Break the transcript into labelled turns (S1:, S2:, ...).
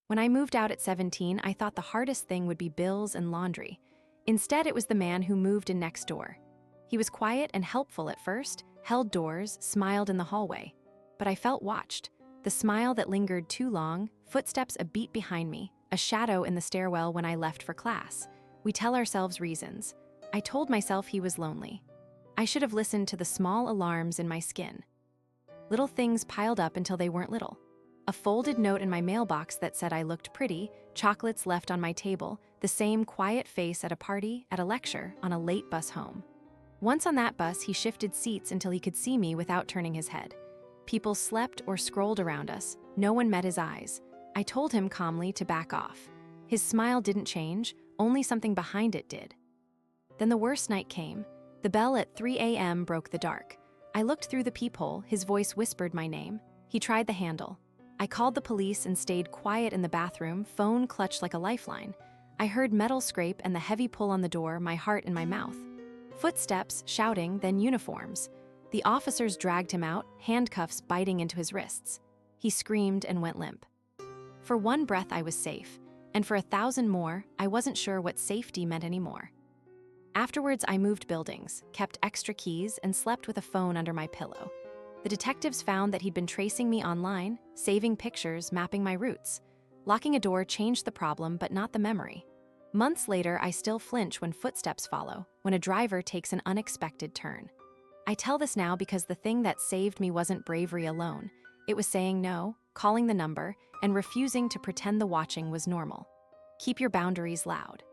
S1: When I moved out at 17, I thought the hardest thing would be bills and laundry. Instead, it was the man who moved in next door. He was quiet and helpful at first, held doors, smiled in the hallway. But I felt watched. The smile that lingered too long, footsteps a beat behind me, a shadow in the stairwell when I left for class. We tell ourselves reasons. I told myself he was lonely. I should have listened to the small alarms in my skin. Little things piled up until they weren't little. A folded note in my mailbox that said I looked pretty, chocolates left on my table, the same quiet face at a party, at a lecture, on a late bus home. Once on that bus, he shifted seats until he could see me without turning his head. People slept or scrolled around us. No one met his eyes. I told him calmly to back off. His smile didn't change, only something behind it did. Then the worst night came. The bell at 3 a.m. broke the dark. I looked through the peephole, his voice whispered my name. He tried the handle. I called the police and stayed quiet in the bathroom, phone clutched like a lifeline. I heard metal scrape and the heavy pull on the door, my heart in my mouth. Footsteps, shouting, then uniforms. The officers dragged him out, handcuffs biting into his wrists. He screamed and went limp. For one breath I was safe, and for 1,000 more, I wasn't sure what safety meant anymore. Afterwards, I moved buildings, kept extra keys, and slept with a phone under my pillow. The detectives found that he'd been tracing me online, saving pictures, mapping my routes. Locking a door changed the problem, but not the memory. Months later, I still flinch when footsteps follow, when a driver takes an unexpected turn. I tell this now because the thing that saved me wasn't bravery alone. It was saying no, calling the number, and refusing to pretend the watching was normal. Keep your boundaries loud.